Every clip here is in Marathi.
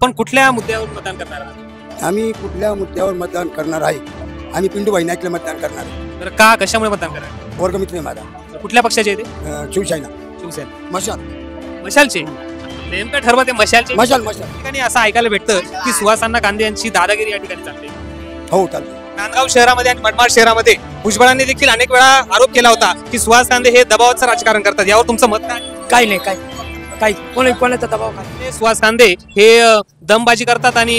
आपण कुठल्या मुद्द्यावर मतदान करणार आहात? आम्ही कुठल्या मुद्द्यावर मतदान करणार आहे? आम्ही पिंटूभाई नाईकला मतदान करणार आहे. तर का कशामुळे मतदान करणार? वर्गमित्र आहे माझा. कुठल्या पक्षाचे आहे ते? शिवसेना. शिवसेना. मशाल. मशालचे. नेमकं ठरवा ते मशालचे. मशाल मशाल. ठिकाणी असं ऐकायला भेटतं की सुहास अण्णा कांदे यांची दादागिरी या ठिकाणी चालते. हो चालते. नांदगाव शहरामध्ये आणि मनमाड शहरामध्ये भुजबळांनी देखील अनेक वेळा आरोप केला होता की सुहास कांदे हे दबावाचं राजकारण करतात. यावर तुमचं मत काय? काही नाही, काही कोणाचा दबाव काय? सुहास कांदे हे दमबाजी करतात आणि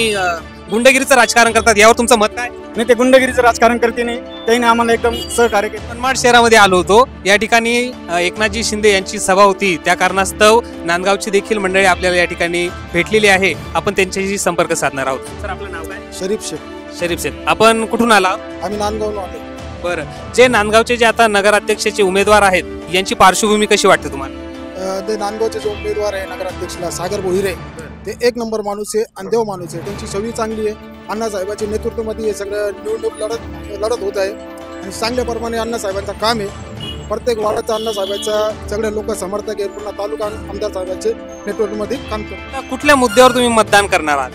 गुंडगिरीचं राजकारण करतात. यावर तुमचं मत काय? नाही, ते गुंडगिरीचं राजकारण करते नाही, त्यांनी आम्हाला एकदम सहकार्य केलं. मनमाड शहरामध्ये आलो होतो. या ठिकाणी एकनाथजी शिंदे यांची सभा होती. त्या कारणास्तव नांदगावची देखील मंडळी आपल्याला या ठिकाणी भेटलेली आहे. आपण त्यांच्याशी संपर्क साधणार आहोत. सर, आपलं नाव काय? शरीफ शेख. शरीफ शेख. आपण कुठून आला? आम्ही नांदगावला आलो. बरं, जे नांदगावचे जे आता नगराध्यक्षाचे उमेदवार आहेत यांची पार्श्वभूमी कशी वाटते तुम्हाला? ते नांदगावचे जे उमेदवार आहे नगराध्यक्षला सागर भोईरे, ते एक नंबर माणूस आहे आणि देव माणूस आहे. त्यांची छवी चांगली आहे. अण्णासाहेबांच्या नेतृत्वामध्ये हे सगळं निवडणूक लढत होत आहे आणि चांगल्याप्रमाणे अण्णासाहेबांचं काम आहे. प्रत्येक वार्डाचा अण्णासाहेबांचा सगळे लोक समर्थक आहेत. पूर्ण तालुका आमदार साहेबांचे नेतृत्वामध्ये काम करतो. कुठल्या मुद्द्यावर तुम्ही मतदान करणार आहात?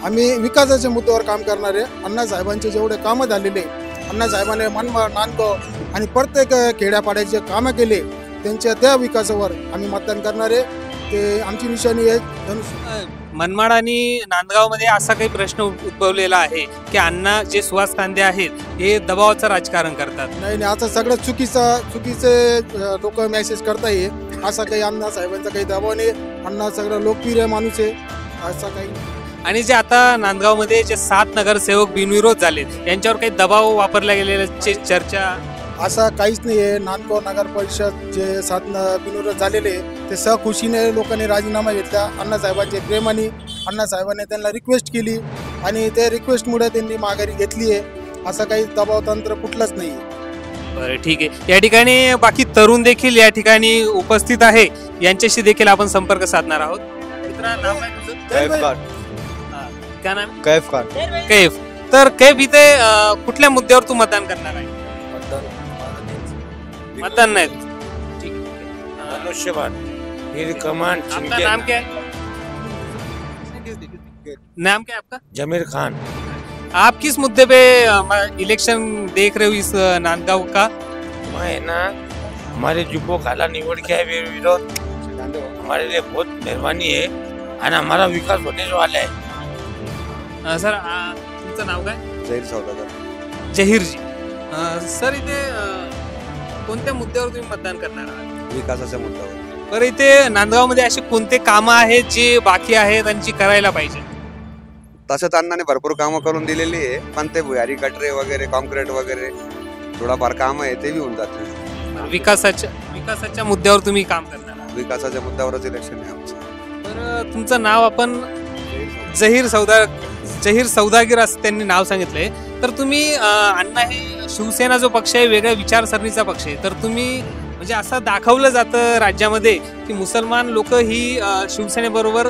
आम्ही विकासाच्या मुद्द्यावर काम करणार आहे. अण्णासाहेबांचे जेवढे कामं झालेले, अण्णासाहेबांनी मनमाड, नांदगाव आणि प्रत्येक खेड्यापाड्याचे कामं केले, त्यांच्या त्या विकासावर आम्ही मतदान करणार आहे. ते आमची निशाणी आहे. मनमाड आणि नांदगावमध्ये असा काही प्रश्न उद्भवलेला आहे की अण्णा जे सुहास कांदे आहेत हे दबावाचं राजकारण करतात. नाही, असं सगळं चुकीचे लोक मेसेज करता येईल. असा काही अण्णा साहेबांचा काही दबाव नाही. अण्णा सगळं लोकप्रिय माणूस आहे, असा काही. आणि जे आता नांदगावमध्ये जे 7 नगरसेवक बिनविरोध झालेत यांच्यावर काही दबाव वापरल्या गेलेल्याची चर्चा असा काहीच नाही आहे. नांदगाव नगर परिषद जे 7 बिनविरोध झालेले ते सहखुशीने लोकांनी राजीनामा घेतला. अण्णासाहेबांचे प्रेमाने अण्णासाहेबांनी त्यांना रिक्वेस्ट केली आणि त्या रिक्वेस्टमुळे त्यांनी माघारी घेतली आहे. असं काही दबाव तंत्र कुठलंच नाही. बरं, ठीक आहे. या ठिकाणी बाकी तरुण देखील या ठिकाणी उपस्थित आहे. यांच्याशी देखील आपण संपर्क साधणार आहोत. नाव काय तुझं? काय नाम? कैफ खान. कैफ. तर कैफ, इथे कुठल्या मुद्द्यावर तू मतदान करणार आहे? मतदान नाही. ठीक आहे. मनुष्यवाद कमान. आपका नाम क्या है? नाम क्या है आपका? जमीर खान. आप किस मुद्दे पे इलेक्शन देख रहे हो इस नांदगांव का? मैं ना हमारे जुब्बो खाला निवड़ के है विरोध, हमारे लिए बहुत मेहरबानी है और हमारा विकास होने वाला है. सर, तुमचं नाव काय? जहीर सौदागर. जहीर जी. सर, इथे कोणत्या मुद्द्यावर तुम्ही मतदान करणार आहात? विकासाच्या मुद्द्यावर. बरं, इथे नांदगावमध्ये असे कोणते कामं आहेत जे बाकी आहेत आणि जी करायला पाहिजे? तसंच अण्णाने भरपूर कामं करून दिलेली आहे, पण ते भुयारी गटरे वगैरे, कॉन्क्रीट वगैरे थोडाफार काम आहे ते बी होऊन जाते. विकासाच्या मुद्द्यावर तुम्ही काम करणार आहात? विकासाच्या मुद्द्यावरच इलेक्शन आहे आमचं. बरं, तुमचं नाव आपण जहीर सौदागर असं त्यांनी नाव सांगितलंय. तर तुम्ही अण्णा हे शिवसेना जो पक्ष आहे वेगळ्या विचारसरणीचा पक्ष आहे, तर तुम्ही म्हणजे असं दाखवलं जातं राज्यामध्ये की मुसलमान लोक ही शिवसेनेबरोबर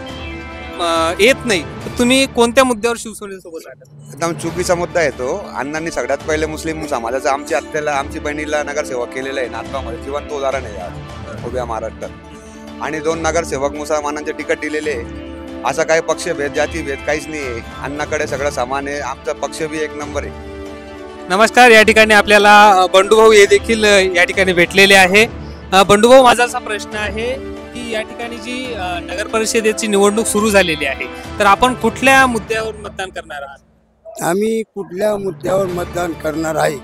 येत नाही. तर तुम्ही कोणत्या मुद्द्यावर शिवसेनेसोबत राहतात? एकदम चुकीचा मुद्दा आहे तो. अण्णांनी सगळ्यात पहिले मुस्लिम समाजाचा आमच्या आत्याला, आमची बहिणीला नगरसेवक केलेला आहे नांदगावमध्ये. जिवंत उदाहरण आहे आज उभ्या महाराष्ट्रात. आणि 2 नगरसेवक मुसलमानांचे तिकीट दिलेले आहे. असा काही पक्षभेद, जातीभेद काहीच नाही आहे. अण्णाकडे सगळं समान आहे. आमचा पक्ष बी एक नंबर आहे. नमस्कार. या ठिकाणी आपल्याला बंडूभाऊ हे देखील या ठिकाणी भेटलेले आहे. बंडूभाऊ, माझा असा प्रश्न आहे की या ठिकाणी जी नगर परिषदेची निवडणूक सुरू झालेली आहे, तर आपण कुठल्या मुद्द्यावर मतदान करणार आहात? आम्ही कुठल्या मुद्द्यावर मतदान करणार आहे?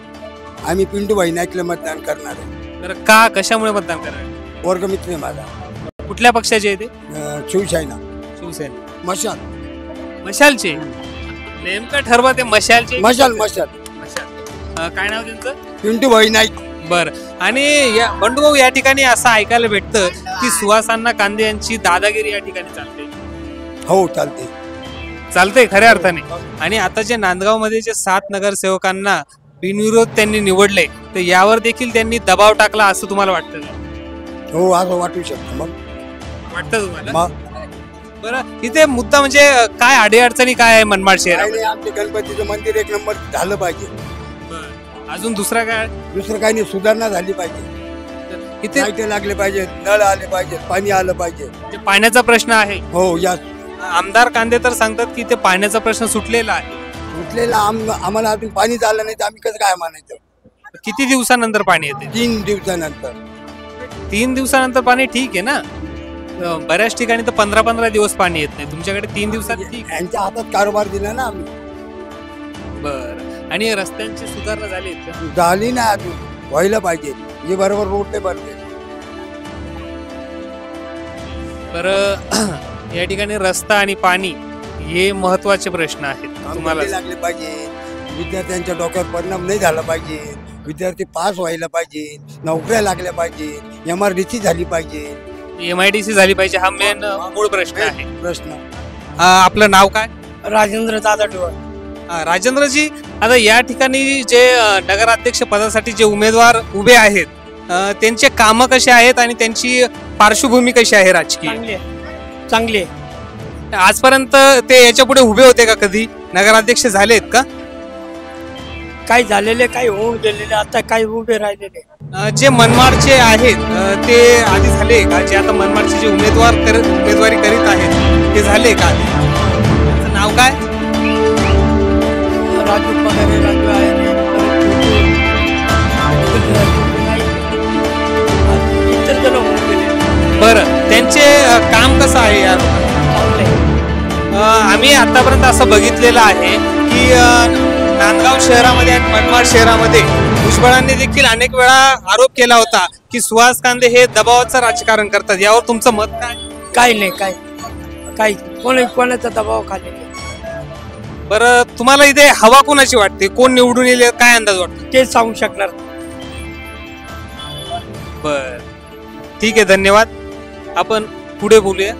आम्ही पिंटूभाई नाईकला मतदान करणार आहे. तर का कशामुळे मतदान करणार? वर्गमित्र आहे माझा. कुठल्या पक्षाचे आहे ते? शिवसेना. शिवसेना. मशाल. मशालचे. नेमकं ठरवा ते मशालचे. मशाल. काय नाव त्यांचं? पिंटूभाई नाईक. बर. आणि या बंडूभाऊ, या ठिकाणी असं ऐकायला भेटतं की सुहास अण्णा कांदे यांची दादागिरी या ठिकाणी चालते. हो, चालते खऱ्या अर्थाने. आणि आता जे नांदगावमध्ये जे 7 नगरसेवकांना बिनविरोध त्यांनी निवडले, तर यावर देखील त्यांनी दबाव टाकला असं तुम्हाला वाटतं का? हो, असं वाटू शकतं. मग वाटतं तुम्हाला? बरं, इथे मुद्दा म्हणजे काय अडीअडचणी काय आहे मनमाड शहरात? आमचे गणपतीचं मंदिर एक नंबर झालं पाहिजे. अजून दुसरं काय? दुसरं काही नाही. सुधारणा झाली पाहिजे. इथे लाईट लागले पाहिजे, नळ आले पाहिजे, पाणी आलं पाहिजे. पाण्याचा प्रश्न आहे. हो, या आमदार कांदे तर सांगतात की ते पाण्याचा प्रश्न सुटलेला आहे. उठलेला आम्हाला अजून पाणी झालं नाही तर आम्ही कसं काय मानायचं. किती दिवसानंतर पाणी येते? 3 दिवसानंतर. 3 दिवसानंतर पाणी ठीक आहे ना. बऱ्याच ठिकाणी तर 15-15 दिवस पाणी येत नाही. तुमच्याकडे 3 दिवसात ठीक आहे. यांच्या हातात कारभार दिला ना आम्ही. बरं. आणि रस्त्यांची सुधारणा झाली आहेत का? झाली नाही अजून, व्हायला पाहिजे. हे बरोबर रोड नाही भरले. बरं या ठिकाणी रस्ता आणि पाणी हे महत्वाचे प्रश्न आहेत तुम्हाला. कामं लागले पाहिजे, विद्यार्थ्यांच्या डोक्यावर परिणाम नाही झाला पाहिजे, विद्यार्थी पास व्हायला पाहिजे, नोकऱ्या लागल्या पाहिजे, MRDC झाली पाहिजे. MIDC झाली पाहिजे हा मेन मूळ प्रश्न आहे. प्रश्न. आपलं नाव काय? राजेंद्र दादा डोळ. राजेंद्रजी, आता या ठिकाणी जे नगराध्यक्ष पदासाठी जे उमेदवार उभे आहेत त्यांचे कामं कसे आहेत आणि त्यांची पार्श्वभूमी कशी आहे राजकीय? चांगले. आजपर्यंत ते याच्या पुढे उभे होते का? कधी नगराध्यक्ष झालेत का? काही झालेले, काही होऊन गेलेले, आता काही उभे राहिलेले. जे मनमाडचे आहेत ते आधी झाले का? जे आता मनमाडचे जे उमेदवारी करीत आहेत ते झाले का? त्यांचं नाव काय? राजू पगारे, राजू आहे. बरं, त्यांचे काम कसं आहे यार? आम्ही आतापर्यंत असं बघितलेलं आहे की नांदगाव शहरामध्ये आणि मनमाड शहरामध्ये भुजबळांनी देखील अनेक वेळा आरोप केला होता की सुहास कांदे हे दबावाचं राजकारण करतात. यावर तुमचं मत काय? काही नाही, काही कोणाचा दबाव खाली नाही. बरं, तुम्हाला इथे हवा कोणाची वाटते? कोण निवडून येईल काय अंदाज वाटतो? ते सांगू शकणार. बर, ठीक आहे, धन्यवाद. आपण पुढे बोलूया.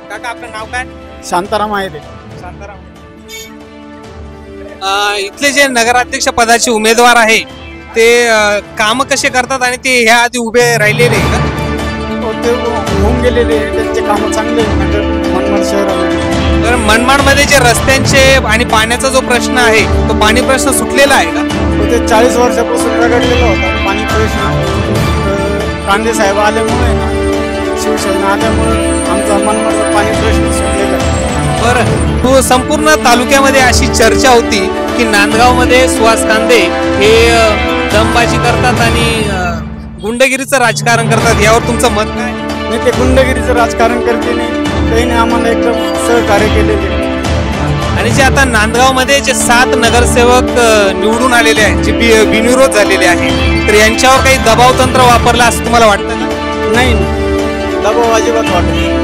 काका, आपलं नाव काय? शांताराम आहे ते. शांताराम. इथले जे नगराध्यक्ष पदाचे उमेदवार आहे ते काम कसे करतात आणि ते ह्या आधी उभे राहिलेले आहे का? ते होऊन गेलेले, त्यांचे कामं चांगले मनमाड शहरामध्ये. तर मनमाडमध्ये जे रस्त्यांचे आणि पाण्याचा जो प्रश्न आहे तो पाणी प्रश्न सुटलेला आहे का? ते 40 वर्षापासून रगडलेला होता पाणी प्रश्न. कांदे साहेब आल्यामुळे ना, शिवसेना आल्यामुळे आमचा मनमाडचा पाणी प्रश्न सुटलेला आहे. बरं, संपूर्ण तालुक्यामध्ये अशी चर्चा होती की नांदगावमध्ये सुहास कांदे हे दमबाजी करतात आणि गुंडगिरीचं राजकारण करतात. यावर तुमचं मत काय? नाही, ते गुंडगिरीचं राजकारण करते नाही, त्याने आम्हाला एकदम सहकार्य केलेले. आणि जे आता नांदगावमध्ये जे 7 नगरसेवक निवडून आलेले आहेत, जे बिनविरोध झालेले आहेत, तर यांच्यावर काही दबाव तंत्र वापरला असं तुम्हाला वाटतं का? नाही, दबाव अजिबात वाटत नाही.